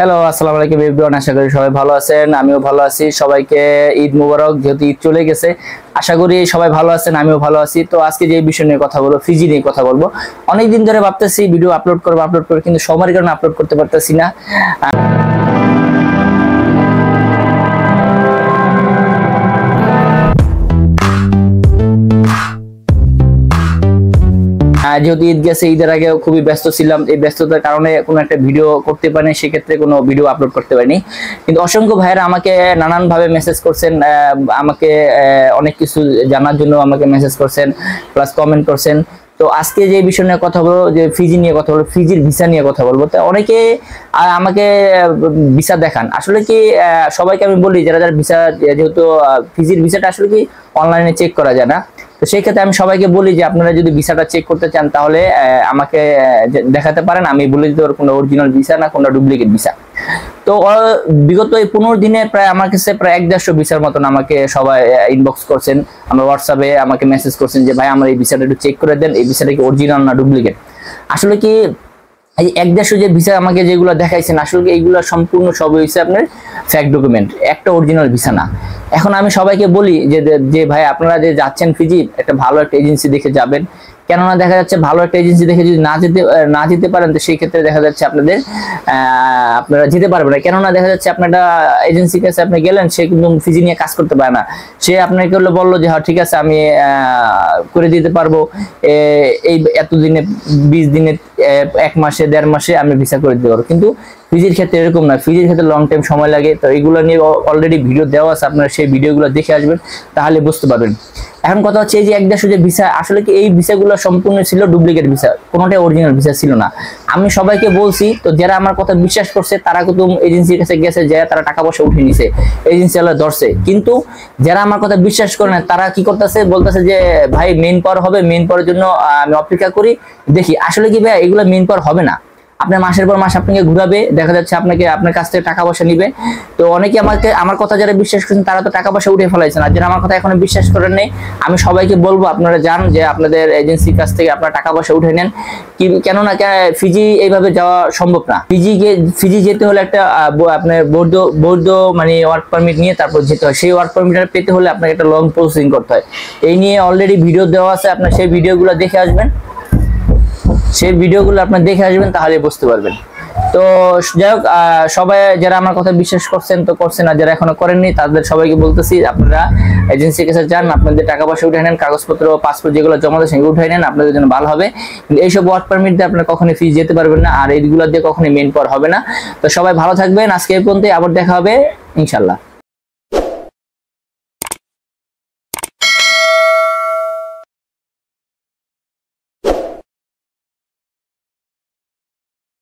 Hello, আসসালামু আলাইকুম everyone. আশা করি সবাই ভালো আছেন, আমিও ভালো আছি। সবাইকে ঈদ মোবারক। যেহেতু ঈদ চলে গেছে, আশা করি সবাই ভালো আছেন, আমিও ভালো আছি। তো আজকে যে বিষয় নিয়ে কথা বলবো, ফিজি নিয়ে কথা বলবো। অনেকদিন ধরে ভাবতেছি ভিডিও আপলোড করবো কিন্তু সময়ের কারণে আপলোড করতে পারতেছি না। যেহেতু ঈদ গেছে, ঈদের আগে খুবই ব্যস্ত ছিলাম। এই ব্যস্ততার কারণে কোনো একটা ভিডিও করতে পারিনি, সেক্ষেত্রে কোনো ভিডিও আপলোড করতে পারিনি। কিন্তু অসংখ্য ভাইয়েরা আমাকে নানান ভাবে মেসেজ করছেন, আমাকে অনেক কিছু জানার জন্য আমাকে মেসেজ করছেন, প্লাস কমেন্ট করছেন। তো আজকে যে বিষয় নিয়ে কথা বলবো, যে ফিজি নিয়ে কথা বলবো, ফিজির ভিসা নিয়ে কথা বলবো। তো অনেকে আমাকে ভিসা দেখান। আসলে কি সবাইকে আমি বলি, যারা যারা ভিসা, যেহেতু ফিজির ভিসাটা আসলে কি অনলাইনে চেক করা যায় না, তো সেই ক্ষেত্রে আমি সবাইকে বলি যে আপনারা যদি ভিসাটা চেক করতে চান তাহলে আমাকে দেখাতে পারেন। আমি বলে দিতে পারবো কোনটা অরিজিনাল ভিসা না কোনটা ডুপ্লিকেট ভিসা। তো বিগত এই 15 দিনে প্রায় আমার কাছে প্রায় 150 ভিসার মতন আমাকে সবাই ইনবক্স করছেন, আমার হোয়াটসঅ্যাপে আমাকে মেসেজ করছেন যে ভাই আমার এই ভিসাটা একটু চেক করে দেন, এই ভিসাটা কি অরিজিনাল না ডুপ্লিকেট। আসলে কি এই 150 যে ভিসা আমাকে যেগুলো দেখাইছেন, আসলে এইগুলো সম্পূর্ণ সব হয়েছে আপনার ফেক ডকুমেন্ট, একটা অরিজিনাল ভিসা না। এখন আমি সবাইকে বলি যে ভাই আপনারা যে যাচ্ছেন ফিজি, একটা ভালো একটা এজেন্সি দেখে যাবেন। কেননা দেখা যাচ্ছে ভালো একটা এজেন্সি দেখে যদি না যেতে পারেন, তো সেই ক্ষেত্রে দেখা যাচ্ছে আপনারা যেতে পারবেন না। কেননা দেখা যাচ্ছে আপনারা এজেন্সির কাছে আপনি গেলেন, সে কিন্তু ফিজি নিয়ে কাজ করতে পারে না। সে আপনাকে বললো যে হ্যাঁ ঠিক আছে, আমি করে দিতে পারবো, এই এতদিনে 20 দিনে 1 মাসে 1.5 মাসে আমি ভিসা করে দিতে পারবো। কিন্তু ফিজির ক্ষেত্রে এরকম না, ফিজির ক্ষেত্রে লং টাইম সময় লাগে। তো এইগুলো নিয়ে অলরেডি ভিডিও দেওয়া আছে, আপনারা সেই ভিডিওগুলো দেখে আসবেন, তাহলে বুঝতে পারবেন। এখন কথা হচ্ছে এই যে 150 যে ভিসা, আসলে কি এই ভিসাগুলো সম্পূর্ণ ছিল ডুপ্লিকেট ভিসা, কোনোটাই অরিজিনাল ভিসা ছিল না। আমি সবাইকে বলছি, তো যারা আমার কথা বিশ্বাস করছে তারা কিন্তু এজেন্সির কাছে গেছে, যে তারা টাকা পয়সা উঠে নিছে, এজেন্সি ওরা ধরছে। কিন্তু যারা আমার কথা বিশ্বাস করে না, তারা কি করতেছে, বলতেছে যে ভাই মেইন পাওয়ার হবে, মেইন পাওয়ার জন্য আমি অপেক্ষা করি দেখি। আসলে কি ভাই এগুলো মেইন পাওয়ার হবে না। আপনার মাসের পর মাস আপনাকে ঘুরাবে, দেখা যাচ্ছে আপনার কাছ থেকে টাকা পয়সা নিবে। তো অনেকে আমার কথা যারা বিশ্বাস করছেন তারা তো টাকা পয়সা উঠে ফেলাইছেন, আর যারা আমার কথা এখনো বিশ্বাস করেন নেই, আমি সবাইকে বলবো আপনারা যান, যে আপনাদের এজেন্সির কাছ থেকে আপনারা টাকা পয়সা উঠে নেন। কেননা ফিজি এইভাবে যাওয়া সম্ভব না। ফিজি যেতে হলে একটা আপনার বৈধ মানে ওয়ার্ক পারমিট নিয়ে তারপর যেতে হয়। সেই ওয়ার্ক পারমিটটা পেতে হলে আপনাকে একটা লং প্রসেসিং করতে হয়। এই নিয়ে অলরেডি ভিডিও দেওয়া আছে, আপনার সেই ভিডিওগুলো দেখে আসবেন, সেই ভিডিওগুলো আপনার দেখে আসবেন, তাহলে বুঝতে পারবেন। তো যাই হোক, সবাই যারা আমার কথা বিশ্বাস করছেন তো করছেন, আর যারা এখনো করেননি তাদের সবাইকে বলতেছি আপনারা এজেন্সির কাছে যান, আপনাদের টাকা পয়সা উঠে নেন, কাগজপত্র পাসপোর্ট যেগুলো জমা দেন সেগুলো উঠে নেন, আপনাদের জন্য ভালো হবে। কিন্তু এইসব ওয়ার্ক পারমিট দিয়ে আপনারা কখনোই ফিজ যেতে পারবেন না, আর এইগুলো দিয়ে কখনোই মেইন পাওয়ার হবে না। তো সবাই ভালো থাকবেন, আজকে এই পর্যন্ত, আবার দেখা হবে ইনশাল্লাহ।